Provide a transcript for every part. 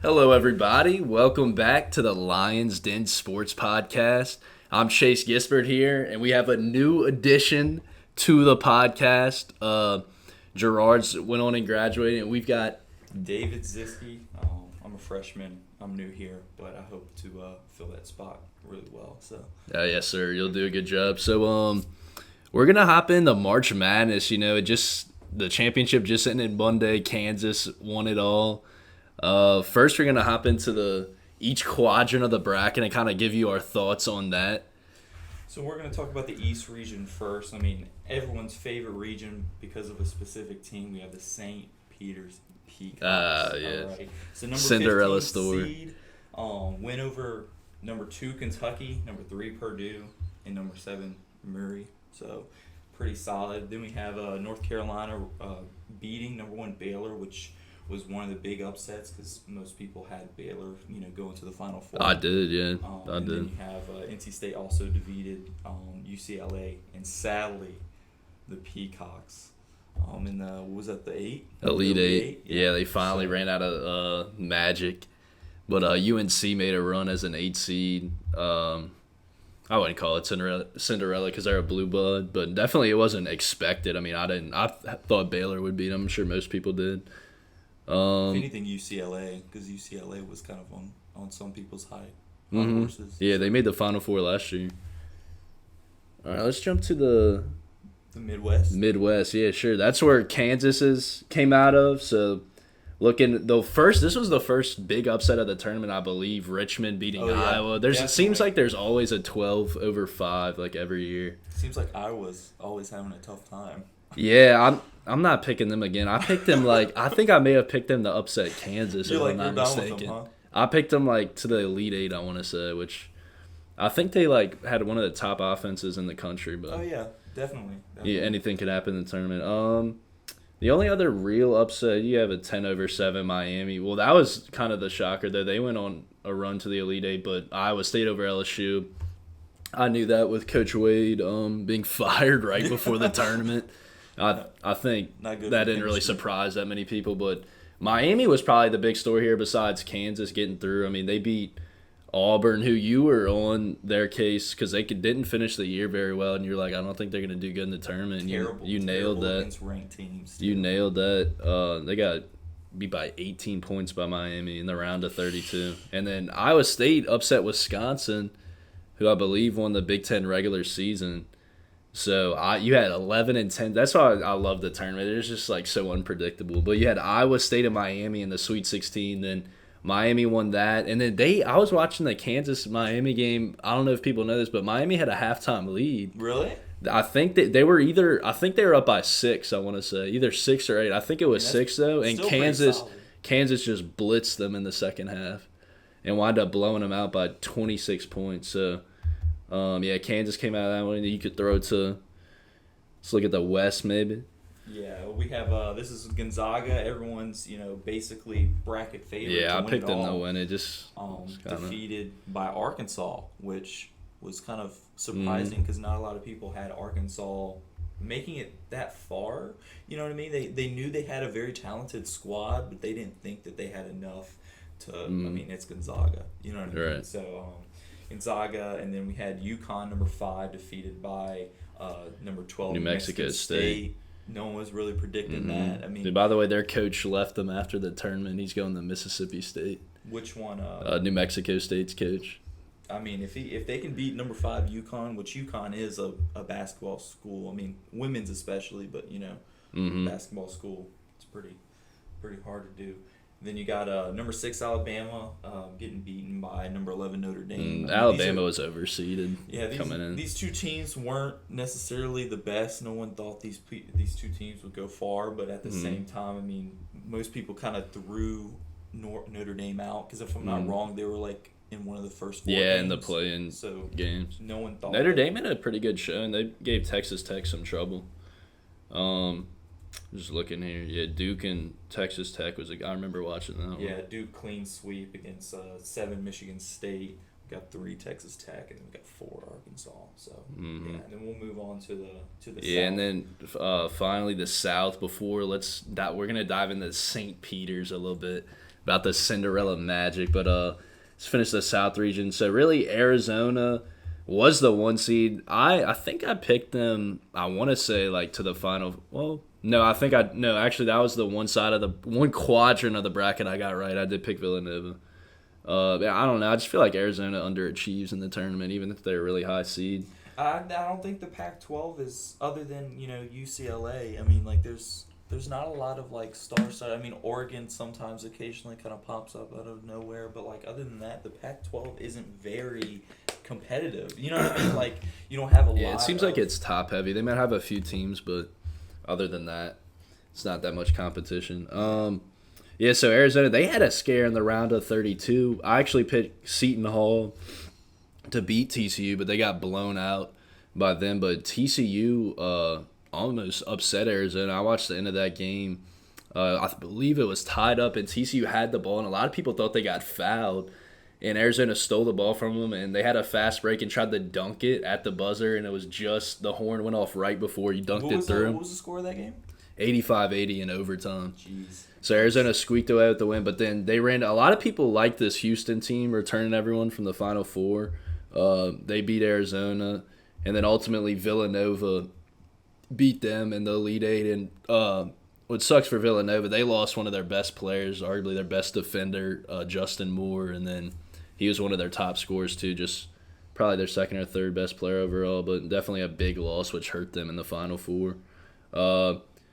Hello, everybody. Welcome back to the Lions Den Sports Podcast. I'm Chase Gispert here, and we have a new addition to the podcast. Gerard's went on and graduated, and we've got David Zieske. I'm a freshman. I'm new here, but I hope to fill that spot really well. So. yes, sir. You'll do a good job. So, we're gonna hop into March Madness. You know, the championship just ended Monday. Kansas won it all. First, we're gonna hop into each quadrant of the bracket and kind of give you our thoughts on that. So we're going to talk about the East region first. I mean, everyone's favorite region because of a specific team. We have the St. Peter's Peacocks. Yeah. All right. So number Cinderella 15 story. seed, win over number 2 Kentucky, number 3 Purdue, and number 7 Murray. So pretty solid. Then we have North Carolina beating number 1 Baylor, which was one of the big upsets because most people had Baylor, going to the Final Four. I did, yeah. I did. did. Then you have NC State also defeated UCLA, and sadly, the Peacocks in the what was that, the Elite Eight. Yeah, they finally ran out of magic, but UNC made a run as an 8 seed. I wouldn't call it Cinderella because they're a blue blood, but definitely it wasn't expected. I mean, I thought Baylor would beat them. I'm sure most people did. If anything, UCLA, because UCLA was kind of on some people's high horses. Yeah, they made the Final Four last year. All right, let's jump to the Midwest. Midwest, yeah, sure. That's where Kansas came out of. So, this was the first big upset of the tournament, I believe. Richmond beating Iowa. It seems like there's always a 12-5 like every year. Seems like Iowa's always having a tough time. Yeah, I'm not picking them again. I picked them I think I may have picked them to upset Kansas if I'm not mistaken. Them, huh? I picked them to the Elite Eight, I want to say, which I think they had one of the top offenses in the country. But oh yeah, definitely. Yeah, anything could happen in the tournament. The only other real upset, you have a 10-7 Miami. Well, that was kind of the shocker though. They went on a run to the Elite Eight, but Iowa State over LSU. I knew that with Coach Wade being fired right before the tournament. I think that didn't really surprise that many people, but Miami was probably the big story here besides Kansas getting through. I mean, they beat Auburn, who you were on their case because they didn't finish the year very well, and you're like, I don't think they're going to do good in the tournament. You nailed that. Against ranked teams. You nailed that. They got beat by 18 points by Miami in the round of 32. And then Iowa State upset Wisconsin, who I believe won the Big Ten regular season. So you had 11-10. That's why I love the tournament. It was just so unpredictable. But you had Iowa State and Miami in the Sweet 16. Then Miami won that, and then I was watching the Kansas Miami game. I don't know if people know this, but Miami had a halftime lead. Really? I think that they were up by 6. I want to say either 6 or 8. I think it was 6 though. And Kansas just blitzed them in the second half, and wound up blowing them out by 26 points. So. Kansas came out of that one. You could throw to. Let's look at the West, maybe. Yeah, we have. This is Gonzaga. Everyone's basically bracket favorite. Yeah, I picked them to win. It just defeated by Arkansas, which was kind of surprising because not a lot of people had Arkansas making it that far. You know what I mean? They knew they had a very talented squad, but they didn't think that they had enough to. I mean, it's Gonzaga. You know what I mean? Right. So. Gonzaga, and then we had UConn, number 5, defeated by number 12, New Mexico State. No one was really predicting that. I mean, dude, by the way, their coach left them after the tournament. He's going to Mississippi State. Which one? New Mexico State's coach. I mean, if they can beat number 5 UConn, which UConn is a basketball school. I mean, women's especially, but basketball school, it's pretty hard to do. Then you got number 6 Alabama getting beaten by number 11 Notre Dame. Alabama was overseeded. Yeah, coming in. These two teams weren't necessarily the best. No one thought these two teams would go far, but at the same time, I mean, most people kind of threw Notre Dame out because if I'm not wrong, they were in one of the first 4 games. In the play-in games. No one thought Notre Dame had a pretty good show, and they gave Texas Tech some trouble. Just looking here, yeah, Duke and Texas Tech I remember watching that one. Yeah, Duke clean sweep against 7 Michigan State. We got 3 Texas Tech, and then we got 4 Arkansas. So yeah, and then we'll move on to the South. And then finally the South. We're gonna dive into St. Peter's a little bit. about the Cinderella magic, but let's finish the South region. So really, Arizona was the 1 seed. I think I picked them. I want to say like to the final. Well, no, actually, that was the one quadrant of the bracket I got right. I did pick Villanova. I don't know. I just feel like Arizona underachieves in the tournament, even if they're a really high seed. I don't think the Pac-12 is, other than UCLA. I mean, like there's not a lot of like star side. I mean, Oregon sometimes occasionally kind of pops up out of nowhere, but like other than that, the Pac-12 isn't very competitive. You know what I mean? Like you don't have a lot. Yeah, it seems like it's top heavy. They might have a few teams, but other than that, it's not that much competition. Yeah, so Arizona, they had a scare in the round of 32. I actually picked Seton Hall to beat TCU, but they got blown out by them. But TCU almost upset Arizona. I watched the end of that game. I believe it was tied up, and TCU had the ball, and a lot of people thought they got fouled. And Arizona stole the ball from them, and they had a fast break and tried to dunk it at the buzzer, and it was just the horn went off right before you dunked it through. What was the score of that game? 85-80 in overtime. Jeez. So Arizona squeaked away with the win, but then they ran. A lot of people like this Houston team returning everyone from the Final Four. They beat Arizona, and then ultimately Villanova beat them in the Elite Eight. And what sucks for Villanova, they lost one of their best players, arguably their best defender, Justin Moore, and then he was one of their top scorers too, just probably their second or third best player overall, but definitely a big loss, which hurt them in the Final Four.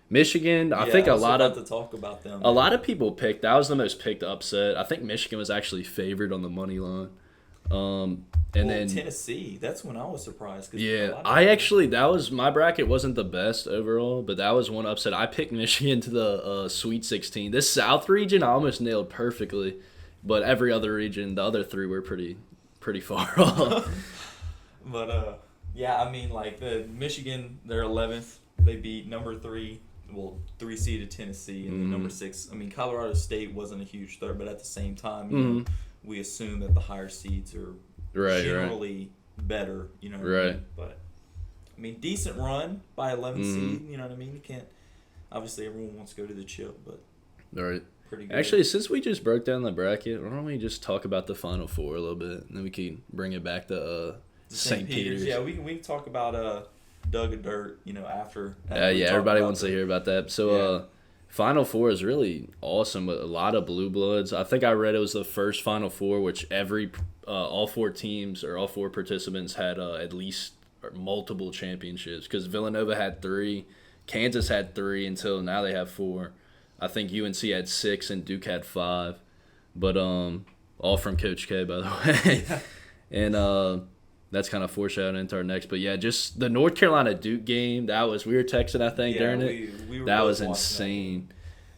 Michigan, I think a lot of people picked. That was the most picked upset. I think Michigan was actually favored on the money line. Then Tennessee, that's when I was surprised. That was my bracket wasn't the best overall, but that was one upset. I picked Michigan to the Sweet 16. This South region I almost nailed perfectly, but every other region, the other three were pretty far off. But I mean, like the Michigan, they're 11th. They beat number 3. 3 seeded Tennessee, and then number 6. I mean, Colorado State wasn't a huge threat, but at the same time, you know, we assume that the higher seeds are generally better. You know what I mean? But I mean, decent run by 11 seed. You know what I mean? You can't. Obviously, everyone wants to go to the chip, but pretty good. Actually, since we just broke down the bracket, why don't we just talk about the Final Four a little bit, and then we can bring it back to St. Peter's. Yeah, we can talk about Doug and Dirt, after. Everybody wants to hear about that. So, Final Four is really awesome with a lot of blue bloods. I think I read it was the first Final Four which all 4 teams or all 4 participants had at least multiple championships, because Villanova had 3, Kansas had 3 until now they have 4. I think UNC had 6 and Duke had 5, but all from Coach K, by the way. And that's kind of foreshadowing into our next. But yeah, just the North Carolina Duke game, we were texting, I think, during it. We were that was insane.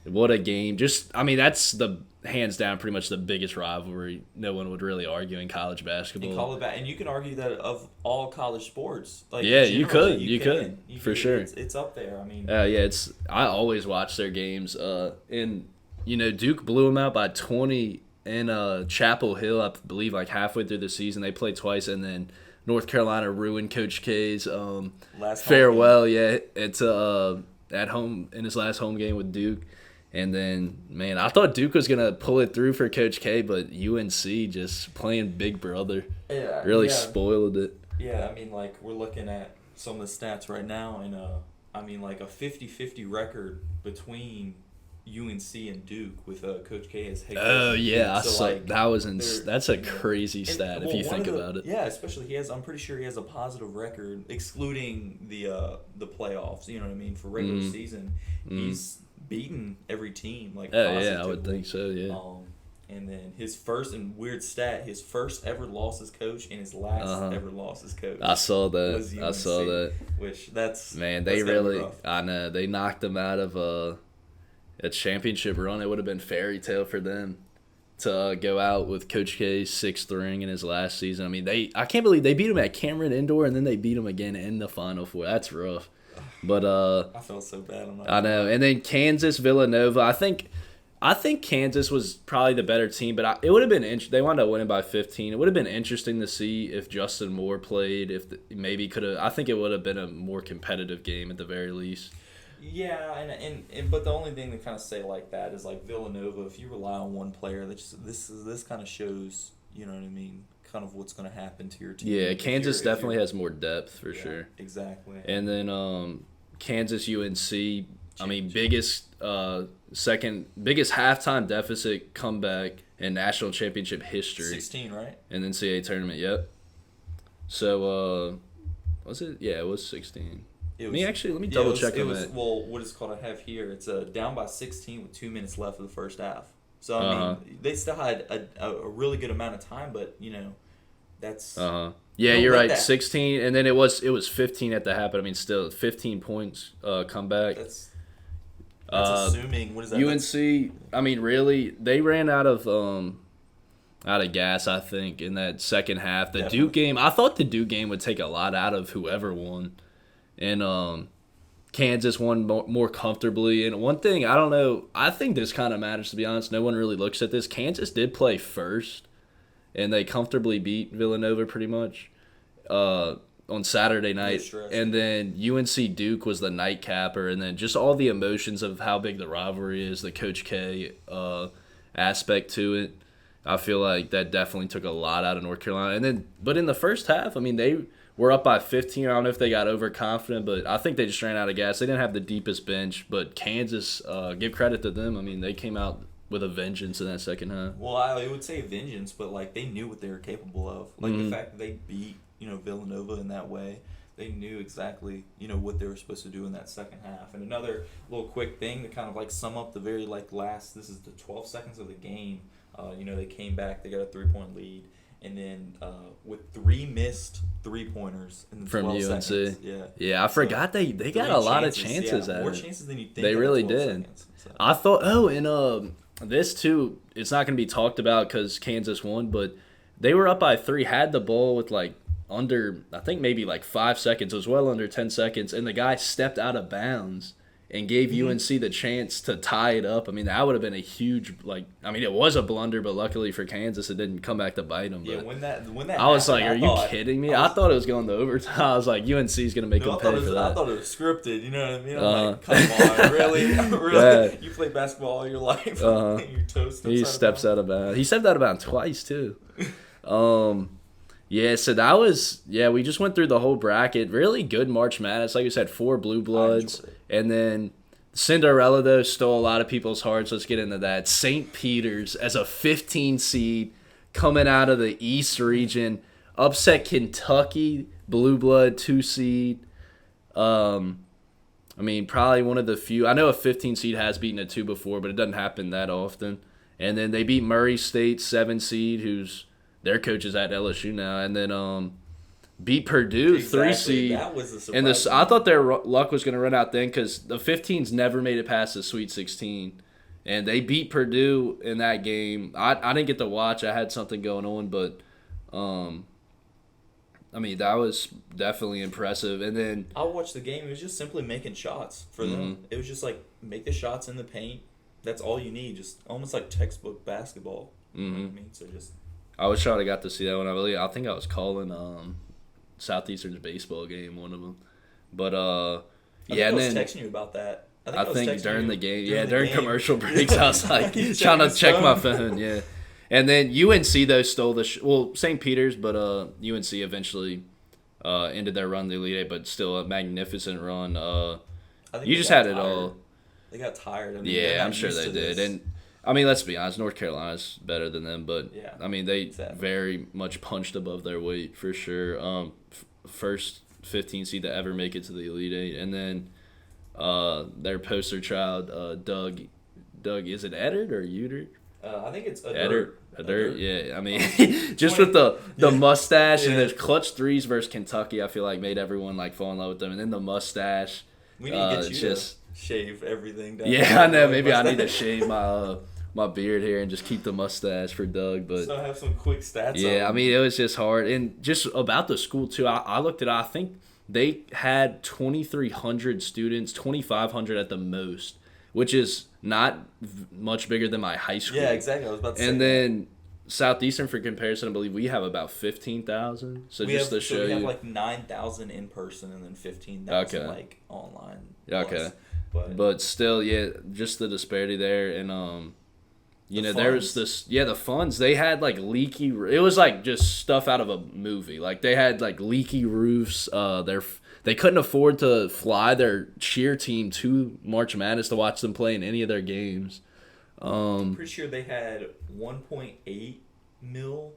What a game. That's the hands down pretty much the biggest rivalry. No one would really argue in college basketball. And you can argue that of all college sports. Like, you could. For sure. It's up there. I mean, I always watch their games. And Duke blew them out by 20 in Chapel Hill, I believe, like halfway through the season. They played twice, and then North Carolina ruined Coach K's last farewell. It's at home in his last home game with Duke. And then, man, I thought Duke was going to pull it through for Coach K, but UNC just playing big brother really spoiled it. Yeah, I mean, like, we're looking at some of the stats right now, and like a 50-50 record between UNC and Duke with Coach K as head coach. Oh yeah, I saw that. That's a crazy stat if you think about it. Yeah, especially I'm pretty sure he has a positive record, excluding the playoffs. You know what I mean? For regular season, he's beaten every team. Like, I would think so. Yeah. And then his first ever loss as coach and his last ever loss as coach. I saw that. Which that's rough. I know they knocked him out of a championship run. It would have been fairy tale for them to go out with Coach K's 6th ring in his last season. I mean, I can't believe they beat him at Cameron Indoor and then they beat him again in the Final Four. That's rough. But I felt so bad on that. I know. And then Kansas, Villanova. I think Kansas was probably the better team, but it would have been they wound up winning by 15. It would have been interesting to see if Justin Moore played. I think it would have been a more competitive game at the very least. Yeah, and but the only thing to kind of say like that is like Villanova. If you rely on one player, this kind of shows, you know what I mean, kind of what's going to happen to your team. Yeah, Kansas definitely has more depth for sure. Exactly. And then Kansas UNC. I mean, biggest halftime deficit comeback in national championship history. 16, right? In the NCAA tournament. Yep. So was it? Yeah, it was 16. Let me double check on that. Well, what is called I have here? It's down by 16 with 2 minutes left of the first half. So I mean, they still had a really good amount of time, but you know, that's. Yeah, you're right. 16, and then it was 15 at the half. But I mean, still 15 points comeback. That's assuming what is that? UNC. I mean, really, they ran out of gas. I think in that second half, the Duke game. I thought the Duke game would take a lot out of whoever won. And Kansas won more comfortably. And one thing, I don't know, I think this kind of matters, to be honest. No one really looks at this. Kansas did play first, and they comfortably beat Villanova pretty much on Saturday night. And then UNC Duke was the nightcapper. And then just all the emotions of how big the rivalry is, the Coach K aspect to it. I feel like that definitely took a lot out of North Carolina. But in the first half, I mean, they were up by 15. I don't know if they got overconfident, but I think they just ran out of gas. They didn't have the deepest bench, but Kansas, give credit to them. I mean, they came out with a vengeance in that second half. Well, I would say vengeance, but like they knew what they were capable of. Like the fact that they beat, you know, Villanova in that way, they knew exactly, you know, what they were supposed to do in that second half. And another little quick thing to kind of like sum up the very like last, this is the 12 seconds of the game. You know, they came back, they got a 3-point lead. And then with 3 missed 3-pointers in the from 12 UNC. seconds. Yeah, I forgot they got a lot of chances at more it. chances than you think. They really did. Seconds, so. I thought, and this too, it's not going to be talked about because Kansas won, but they were up by 3, had the ball with like under, I think maybe like 5 seconds. It was well under 10 seconds, and the guy stepped out of bounds and gave UNC the chance to tie it up. I mean, that would have been a huge, it was a blunder, but luckily for Kansas, it didn't come back to bite them. Yeah, when that I was like, are you kidding me? I thought it was going to overtime. I was like, UNC's going to make them pay for that. I thought it was scripted, you know what I mean? I'm like, come on, really? Yeah. You played basketball all your life. You're toast. He steps out of bounds. He stepped out of bounds twice, too. Yeah, so that was, we just went through the whole bracket. Really good March Madness. Like you said, 4 Blue Bloods. And then Cinderella, though, stole a lot of people's hearts. Let's get into that. St. Peter's as a 15 seed coming out of the East region. Upset Kentucky, Blue Blood, 2 seed. I mean, probably one of the few. I know a 15 seed has beaten a 2 before, but it doesn't happen that often. And then they beat Murray State, 7 seed, who's their coach is at LSU now. And then beat Purdue, 3 seed. That was a surprise. And I thought their luck was going to run out then because the 15s never made it past the Sweet 16. And they beat Purdue in that game. I didn't get to watch. I had something going on. But, I mean, that was definitely impressive. And then I watched the game. It was just simply making shots for them. It was just like make the shots in the paint. That's all you need. Just almost like textbook basketball. You know what I mean? So just. I wish I would have got to see that one. I think I was calling Southeastern's baseball game, one of them. But I was texting you about that. I think during the game, during commercial breaks, I was like trying to check my phone, yeah. And then UNC though stole the St. Peter's, but UNC eventually ended their run the Elite Eight, but still a magnificent run. You just had it all. They got tired. I mean, yeah, I'm sure they did, and. I mean, let's be honest, North Carolina's better than them, but, I mean, they very much punched above their weight for sure. First 15 seed to ever make it to the Elite Eight. And then their poster child, Doug, is it Eddard or Udert? I think it's Eddard, yeah. I mean, just with the mustache and the clutch threes versus Kentucky, I feel like made everyone, like, fall in love with them. And then the mustache. We need to get you to shave everything down. Yeah, I know. Maybe I need to shave my beard here and just keep the mustache for Doug. But so I have some quick stats. Yeah, I mean, it was just hard. And just about the school, too, I looked at it. I think they had 2,300 students, 2,500 at the most, which is not much bigger than my high school. Yeah, exactly. I was about to say. And then Southeastern, for comparison, I believe we have about 15,000. So we have like 9,000 in person and then 15,000 like online. Okay. But still, yeah, just the disparity there, and there was funds. the funds. They had like leaky. It was like just stuff out of a movie. Like they had like leaky roofs. They couldn't afford to fly their cheer team to March Madness to watch them play in any of their games. I'm pretty sure they had 1.8 mil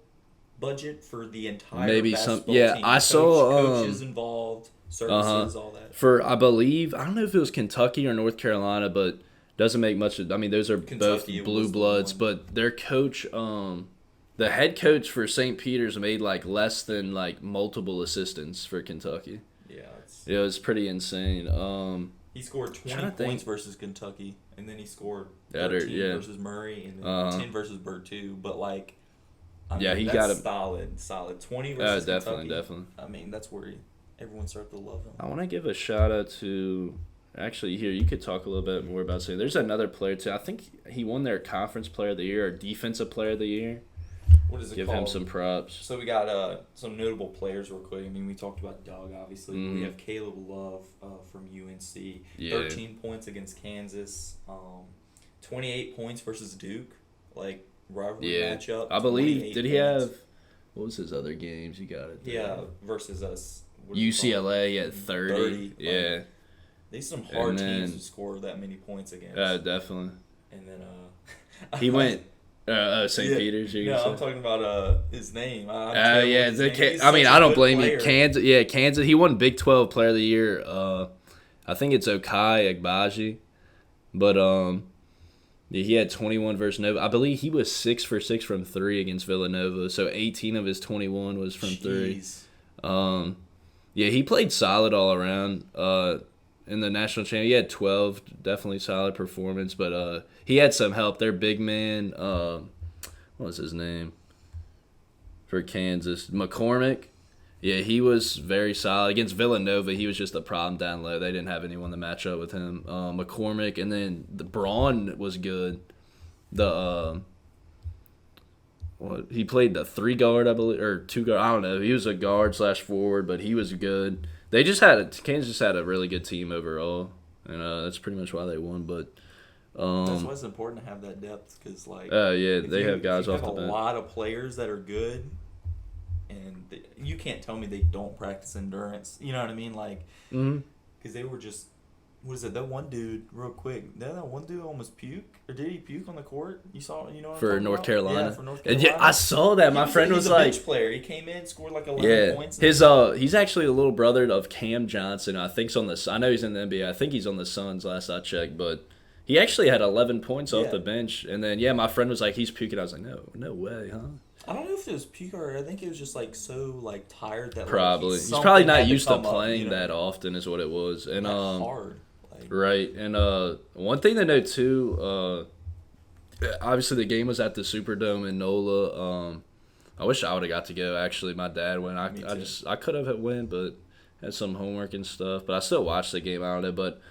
budget for the entire Maybe basketball yeah. team. I saw coaches involved, services, all that. For I believe I don't know if it was Kentucky or North Carolina, but doesn't make much. I mean, those are Kentucky both blue was the bloods, one. but their coach, the head coach for St. Peter's made like less than like multiple assistants for Kentucky. Yeah, It was pretty insane. he scored 20 points versus Kentucky, and then he scored Better, 13 yeah. versus Murray, and then 10 versus Bird too. But like, I Yeah, mean, he that's got him. solid. 20 versus Definitely, Kentucky. definitely. I mean, that's where everyone started to love him. I want to give a shout out to. Actually, here you could talk a little bit more about. Say, there's another player too. I think he won their Conference Player of the Year or Defensive Player of the Year. What is it Give called? him some props. So we got some notable players real quick. I mean, we talked about Doug, obviously. Mhm. We have Caleb Love from UNC. Yeah. 13 points against Kansas. 28 points versus Duke. Like, rivalry matchup. I believe. 28 Did he points. have? What was his other games? You got it. Yeah, versus us. What is it UCLA called? at 30. Yeah. Like, these some hard And then- teams to score that many points against. Definitely. And then He went. St. Yeah. Peter's. You No, could I'm say? talking about his name. I'm Yeah, his name. He's I mean, such a I don't good blame player. you. Kansas, yeah, Kansas. He won Big 12 Player of the Year. I think it's Okai Agbaji, but yeah, he had 21 versus Nova. I believe he was 6 for 6 from 3 against Villanova. So 18 of his 21 was from 3. Yeah, he played solid all around. In the national championship, he had 12, definitely solid performance. But he had some help. Their big man, what was his name? For Kansas, McCormick. Yeah, he was very solid against Villanova. He was just a problem down low. They didn't have anyone to match up with him. McCormick, and then the Braun was good. The he played the 3 guard, I believe, or 2 guard. I don't know. He was a guard / forward, but he was good. They just Kansas just had a really good team overall, and that's pretty much why they won. But that's why it's important to have that depth because, like, yeah, they have guys off the have a bench. lot of players that are good, and you can't tell me they don't practice endurance. You know what I mean? Like, because they were just. What is it? That one dude, real quick. That one dude almost puked, or did he puke on the court? You saw, you know. What I'm For talking North about? Carolina. Yeah, for North Carolina. Yeah, I saw that. My friend was he's a like, bench player. He came in, scored like 11 points. His he's actually a little brother of Cam Johnson. I think's on the. I know he's in the NBA. I think he's on the Suns. Last I checked, but he actually had 11 points off the bench. And then my friend was like, he's puking. I was like, no way, huh? I don't know if it was puke or I think it was just like so like tired that Probably like, he's probably not used to come up, playing you know? that often, is what it was. And hard. Right, and one thing to note too, obviously the game was at the Superdome in NOLA. I wish I would have got to go. Actually, my dad went. I could have went, but had some homework and stuff. But I still watched the game. I don't know, but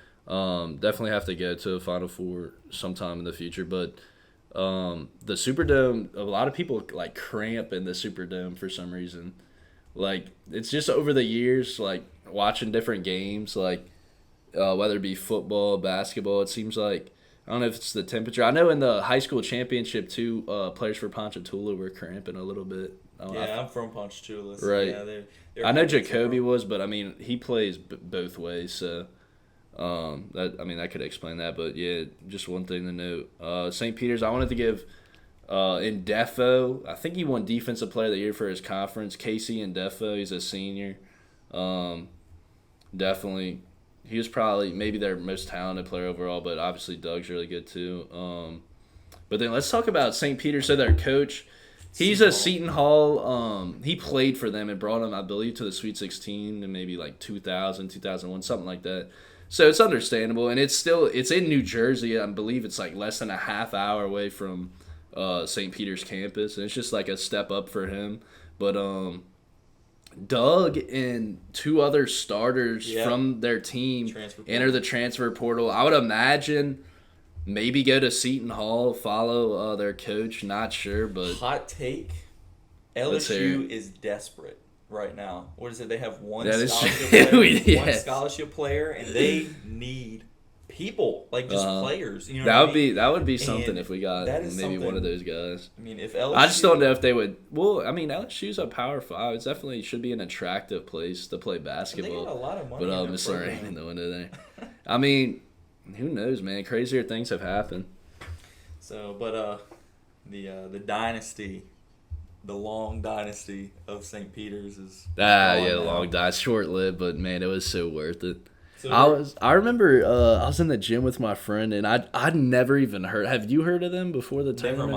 definitely have to go to a Final Four sometime in the future. But the Superdome, a lot of people like cramp in the Superdome for some reason. Like it's just over the years, like watching different games, like. Whether it be football, basketball, it seems like I don't know if it's the temperature. I know in the high school championship too, players for Ponchatoula were cramping a little bit. I'm from Ponchatoula. So right. Yeah, they're I know Jacoby was, but I mean he plays both ways, so that could explain that. But yeah, just one thing to note. St. Peter's, I wanted to give Indefo. I think he won Defensive Player of the Year for his conference. Casey Indefo, he's a senior. Definitely. He was probably maybe their most talented player overall, but obviously Doug's really good too. But then let's talk about St. Peter. So their coach, he's a Seton Hall. He played for them and brought them, I believe, to the Sweet 16 in maybe like 2000, 2001, something like that. So it's understandable, and it's in New Jersey. I believe it's like less than a half hour away from St. Peter's campus, and it's just like a step up for him. But Doug and 2 other starters from their team enter the transfer portal. I would imagine maybe go to Seton Hall, follow their coach. Not sure, but hot take: LSU is desperate right now. What is it? They have one scholarship player, and they need people, like just players. You know, that would be something And if we got maybe something, one of those guys. I mean, if LSU, I just don't know if they would. Well, I mean, LSU's a Power 5. It definitely should be an attractive place to play basketball. They got a lot of money. But in Mr. their Rain in program. the window there. I mean, who knows, man? Crazier things have happened. So, but the dynasty, the long dynasty of St. Peter's is gone now. Long die, short lived, but man, it was so worth it. So I remember I was in the gym with my friend, and I'd never even heard. Have you heard of them before the never tournament? in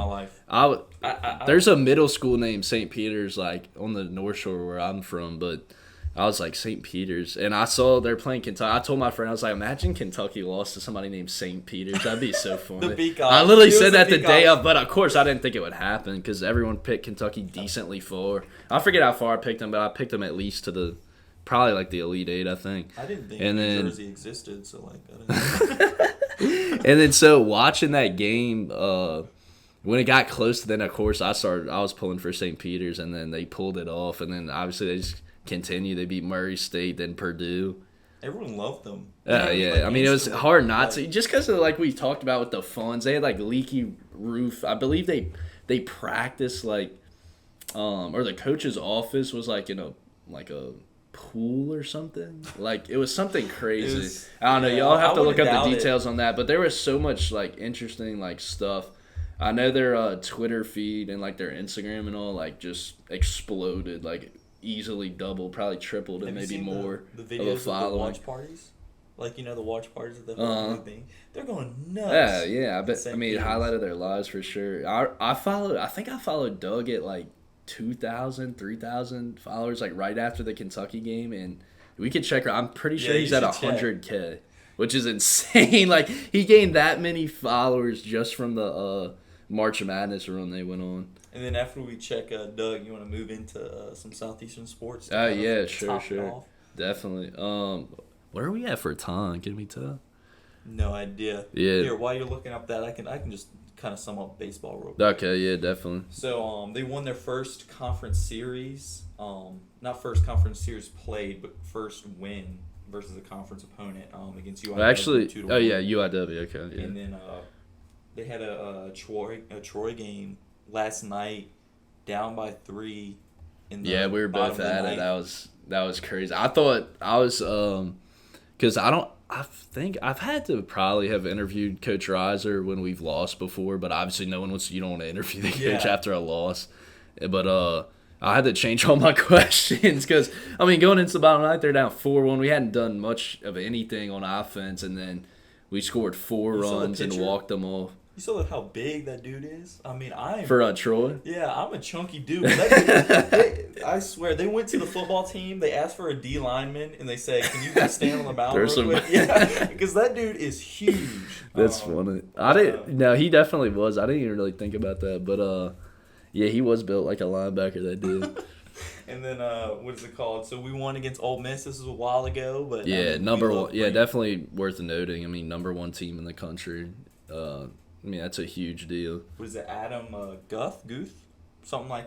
my life. There's a middle school named St. Peter's, like on the North Shore where I'm from, but I was like St. Peter's, and I saw they're playing Kentucky. I told my friend, I was like, imagine Kentucky lost to somebody named St. Peter's. That'd be so funny. The Peacocks. I literally It was said that the the day Peacocks. of, but of course I didn't think it would happen because everyone picked Kentucky decently far. I forget how far I picked them, but I picked them at least to the probably like the Elite Eight, I think. I didn't think And New then- Jersey existed, so like I didn't. And then so watching that game, when it got close, then of course I was pulling for St. Peter's, and then they pulled it off, and then obviously they just continued. They beat Murray State, then Purdue. Everyone loved them. Yeah, Like, I mean, it was instantly, hard not like, to, just because of like we talked about with the funds. They had like leaky roof. I believe they practiced like, or the coach's office was like in a pool or something. Like it was something crazy. was- I don't know. yeah, Y'all have I to look wouldn't up the doubt it. details on that. But there was so much like interesting like stuff. I know their Twitter feed and like their Instagram and all like just exploded, like easily doubled, probably tripled, and Have you maybe seen more the of a videos of the following. watch parties? Like, you know, the watch parties at the Uh-huh. thing. They're going nuts. Yeah. I bet. St. I mean, it Peter's. highlighted their lives for sure. I think I followed Doug at like 2,000, 3,000 followers, like right after the Kentucky game, and we could check. I'm pretty sure Yeah, he's you at should check. 100K, which is insane. Like he gained that many followers just from the March Madness run they went on. And then after we check Doug, you want to move into some Southeastern sports? to Oh kind of yeah, sure. top it off? Definitely. Where are we at for time? Can we tell? No idea. Yeah. Here, while you're looking up that, I can just kind of sum up baseball real quick. Okay, yeah, definitely. So they won their first conference series. Not first conference series played, but first win versus a conference opponent against UIW. Well, actually, 2-1. oh yeah, UIW. Okay, yeah. And then they had a Troy game last night, down by 3. In the Yeah, we were bottom both of the at it. ninth. That was crazy. I thought I was because I think I've had to probably have interviewed Coach Reiser when we've lost before, but obviously no one wants you don't want to interview the coach Yeah. after a loss. But I had to change all my questions because I mean going into the bottom night they're down 4-1. We hadn't done much of anything on offense, and then we scored 4 You saw the runs and picture? walked them off You saw how big that dude is? I mean, for Troy. Yeah, I'm a chunky dude. I swear, they went to the football team. They asked for a D lineman, and they said, "Can you guys stand on the mound There's real some- quick?" Yeah, because that dude is huge. That's funny. I didn't. No, he definitely was. I didn't even really think about that, but yeah, he was built like a linebacker. That dude. And then what is it called? So we won against Ole Miss. This was a while ago, but Yeah, we number love one. Yeah, bringing- definitely worth noting. I mean, number 1 team in the country. I mean, that's a huge deal. What is it? Adam Guth, something like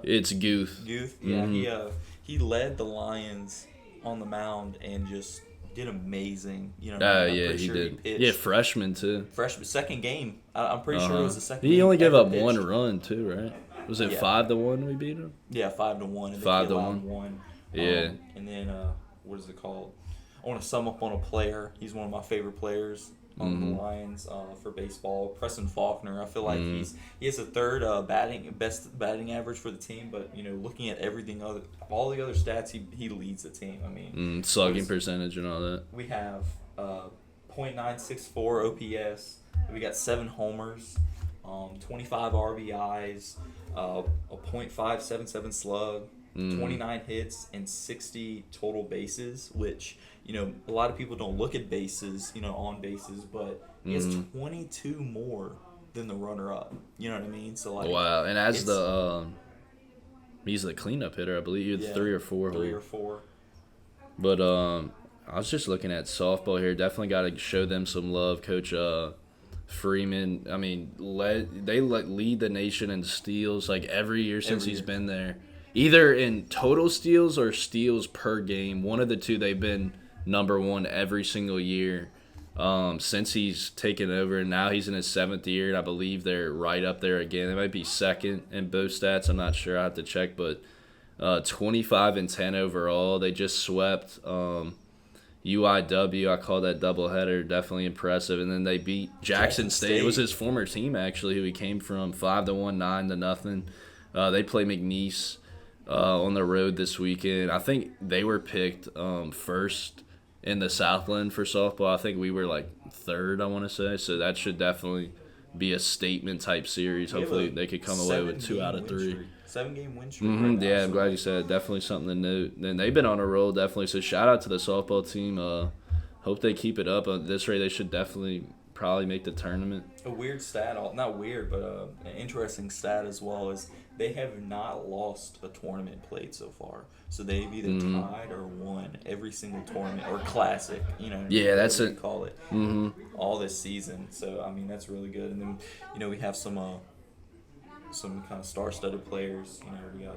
It's Goof. Guth. Yeah, he led the Lions on the mound and just did amazing. I'm Yeah, pretty he sure did. pitched Yeah, freshman too. freshman second game. I'm pretty sure it was the second. He game only gave ever up pitched. 1 run too, right? Was it Yeah. 5-1 we beat him? Yeah, 5-1. And 5-1. 1. Yeah. And then what is it called? I want to sum up on a player. He's one of my favorite players on Mm-hmm. the Lions for baseball. Preston Faulkner. I feel like Mm-hmm. he has the third best batting average for the team. But looking at all the other stats, he leads the team. I mean, Slugging percentage and all that. we have .964 OPS. We got 7 homers, 25 RBIs, a .577 slug, 29 hits, and 60 total bases. Which a lot of people don't look at bases, on bases, but he has 22 more than the runner-up. You know what I mean? So like, Wow, and as it's- the he's the cleanup hitter, I believe. He had yeah, 3 or 4. 3 or 4. But I was just looking at softball here. Definitely got to show them some love, Coach Freeman. I mean, they lead the nation in steals like every year since Every he's year. been there. Either in total steals or steals per game. One of the two, they've been number 1 every single year. since he's taken over, and now he's in his 7th year, and I believe they're right up there again. They might be second in both stats. I'm not sure. I have to check, but 25-10 overall. They just swept UIW. I call that doubleheader definitely impressive. And then they beat Jackson State. It was his former team, actually, who he came from, 5-1, 9-0. They play McNeese on the road this weekend. I think they were picked first in the Southland for softball. I think we were like third, I want to say. So that should definitely be a statement-type series. Hopefully they could come away with 2 out of 3. 7-game win streak. Mm-hmm, right now, yeah, I'm glad you said it. Definitely something to note. And they've been on a roll, definitely. So shout out to the softball team. Hope they keep it up. At this rate, they should definitely probably make the tournament. A weird stat, not weird, but an interesting stat as well is they have not lost a tournament played so far. So they've either tied or won every single tournament or classic, Yeah, that's it. Call it all this season. So I mean that's really good. And then we have some kind of star-studded players. We got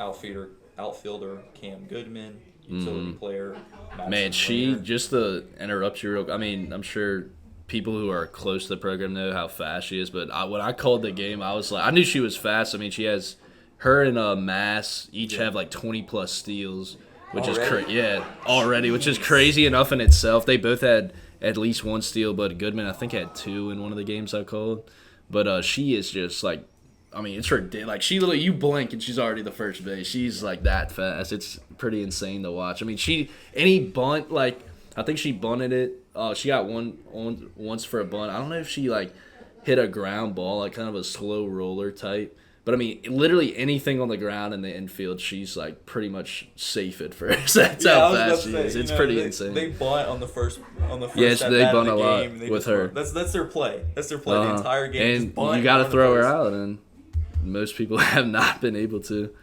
outfielder Cam Goodman, utility player. Man, just to interrupt you real. I mean, I'm sure people who are close to the program know how fast she is, but when I called the game, I was like, I knew she was fast. I mean, her and Mass each have like 20+ steals, which is already, which is crazy enough in itself. They both had at least 1 steal, but Goodman I think had 2 in one of the games I called. But she is just like, I mean, it's ridiculous. Like you blink and she's already the first base. She's like that fast. It's pretty insane to watch. I mean, any bunt, like I think she bunted it. She got one on once for a bunt. I don't know if she like hit a ground ball, like kind of a slow roller type. But I mean, literally anything on the ground in the infield, she's like pretty much safe at first. That's how fast she is. It's pretty insane. They bunt on the first. Yes, they bunt a lot game, with her. That's their play. That's their play. The entire game. And you got to throw her out, and most people have not been able to.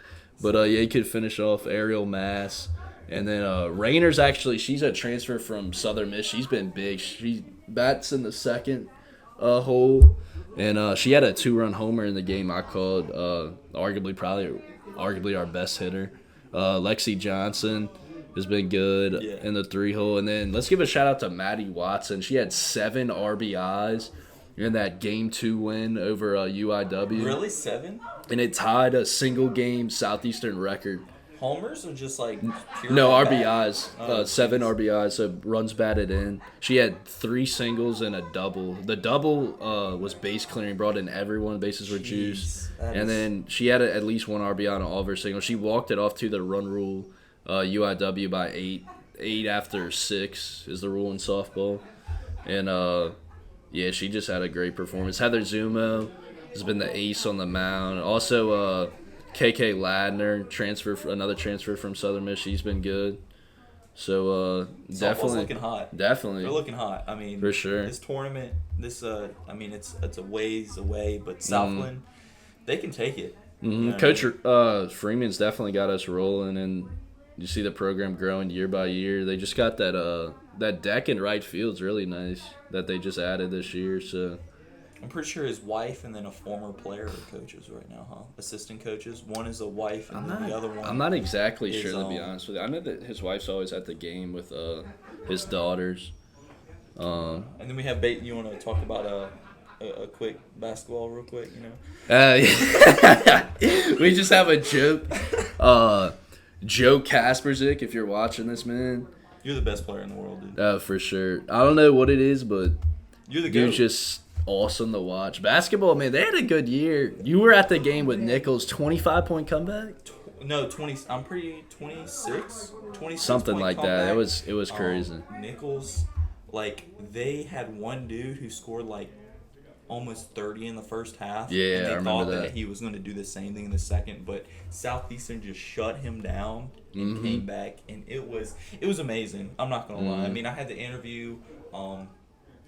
But you could finish off Ariel Mass. And then Rayner's she's a transfer from Southern Miss. She's been big. She bats in the second hole. And she had a 2-run homer in the game I called. Arguably our best hitter. Lexi Johnson has been good in the 3-hole. And then let's give a shout-out to Maddie Watson. She had 7 RBIs in that Game 2 win over UIW. Really? 7? And it tied a single-game Southeastern record. Homers or just like pure No, RBIs. 7 RBIs, so runs batted in. She had 3 singles and a double. The double was base clearing, brought in everyone. Bases were juiced. Then she had at least 1 RBI on all of her singles. She walked it off to the run rule UIW by 8. 8 after 6 is the rule in softball. And, she just had a great performance. Heather Zumo has been the ace on the mound. Also, KK Ladner, another transfer from Southern Miss. She's been good. So definitely looking hot. Definitely. They're looking hot. I mean, for sure. This tournament, it's a ways away, but Southland, they can take it. Mm-hmm. Coach Freeman's definitely got us rolling, and you see the program growing year by year. They just got that deck in right field's really nice that they just added this year. So I'm pretty sure his wife and then a former player are coaches right now, huh? Assistant coaches. One is a wife and then the other one. I'm not exactly sure, to be honest with you. I know that his wife's always at the game with his daughters. And then we have you want to talk about a quick basketball real quick, We just have a joke. Joe Kasperzik, if you're watching this, man. You're the best player in the world, dude. Oh, for sure. I don't know what it is, but you're the dude's just awesome to watch. Basketball, man, they had a good year. You were at the game with Nichols, 25-point comeback? No, 20. I'm pretty 26. Something like comeback. that. It was crazy. Nichols, they had one dude who scored almost 30 in the first half. Yeah, and they I remember thought that he was going to do the same thing in the second, but Southeastern just shut him down and came back, and it was amazing. I'm not going to lie. I mean, I had to interview Coach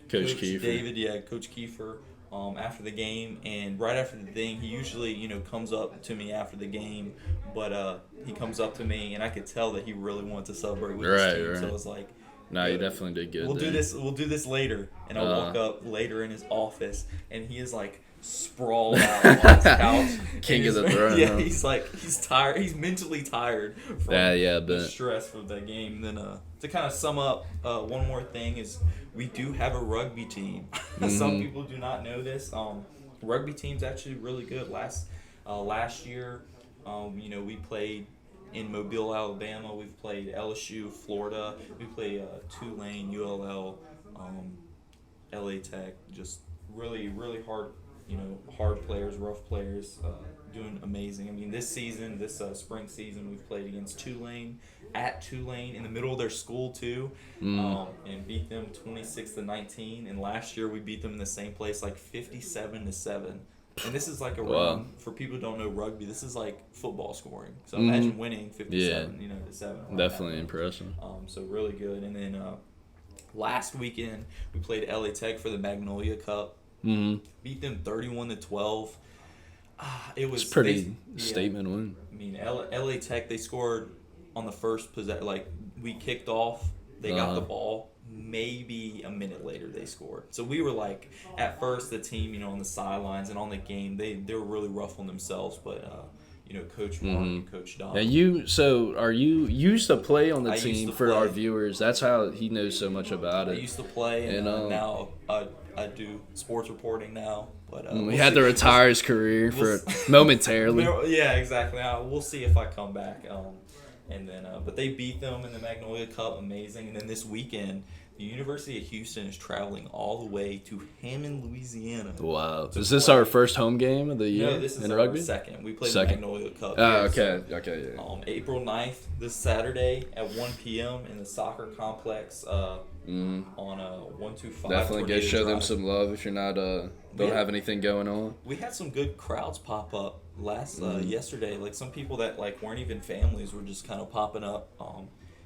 Kiefer. David, Coach Kiefer, after the game, and right after the thing, he usually, comes up to me after the game, but he comes up to me, and I could tell that he really wanted to celebrate with his team, so I was like, no, you definitely did good. We'll do this later, and I walk up later in his office, and he is sprawled out on his couch, king of the throne. Yeah, huh? he's tired. He's mentally tired from the but stress of that game. And then to kind of sum up, one more thing is we do have a rugby team. Some people do not know this. Rugby team's actually really good. Last year, we played in Mobile, Alabama. We've played LSU, Florida. We played Tulane, ULL, LA Tech. Just really, really hard players, rough players, doing amazing. I mean, this spring season, we've played against Tulane, at Tulane, in the middle of their school too, and beat them 26-19. And last year we beat them in the same place, like 57-7. And this is like a run for people who don't know rugby. This is like football scoring. So imagine winning 57, to 7. Definitely impressive. So really good. And then last weekend we played LA Tech for the Magnolia Cup. Beat them 31-12. It was pretty statement win. I mean, LA Tech, they scored on the first possession. Like, we kicked off, they got the ball. Maybe a minute later they scored. So we were like, at first the team, on the sidelines and on the game, they were really rough on themselves. But Coach Mark and Coach Don. Now you used to play on the team for our viewers. That's how he knows so much about it. I used to play, and now I do sports reporting now. But we had to retire his career momentarily. Yeah, exactly. We'll see if I come back. And then, but they beat them in the Magnolia Cup, amazing. And then this weekend, the University of Houston is traveling all the way to Hammond, Louisiana. Wow. Is this our first home game of the year? No, this is in our rugby? second. We played the Magnolia Cup. Oh, okay. Okay, yeah. April 9th, this Saturday at 1 p.m. in the soccer complex on 125. Definitely go show them some love if you're not don't have anything going on. We had some good crowds pop up yesterday. Like, some people that weren't even families were just kind of popping up.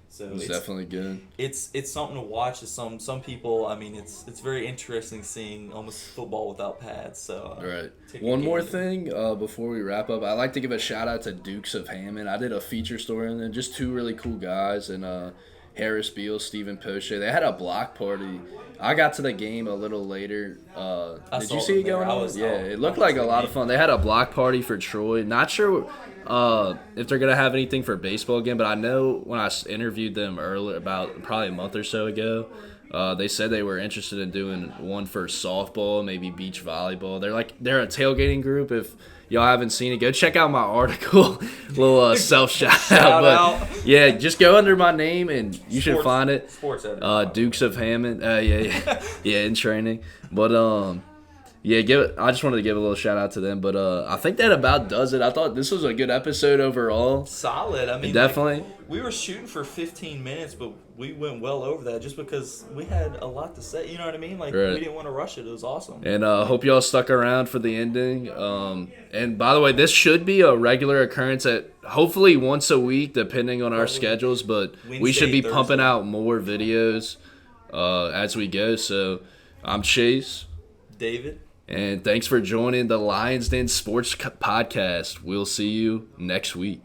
So it's definitely good. It's something to watch. Some people, I mean, it's very interesting seeing almost football without pads. So right. One more thing before we wrap up, I'd like to give a shout out to Dukes of Hammond. I did a feature story on them, just two really cool guys, and Harris Beal, Stephen Poche. They had a block party. I got to the game a little later. Did you see it going on? It looked like a lot of fun. They had a block party for Troy. Not sure if they're going to have anything for baseball again, but I know when I interviewed them earlier, about probably a month or so ago, they said they were interested in doing one for softball, maybe beach volleyball. They're a tailgating group. If y'all haven't seen it, go check out my article. Little self shout out. Yeah, just go under my name and you should find it. Sports editor. Dukes of Hammond. Yeah, in training. But I just wanted to give a little shout out to them. But I think that about does it. I thought this was a good episode overall. Solid. I mean, definitely. We were shooting for 15 minutes, but we went well over that just because we had a lot to say. You know what I mean? We didn't want to rush it. It was awesome. And hope y'all stuck around for the ending. And by the way, this should be a regular occurrence at hopefully once a week, depending on our schedules. But we should be pumping out more videos as we go. So I'm Chase. David. And thanks for joining the Lions Den Sports Podcast. We'll see you next week.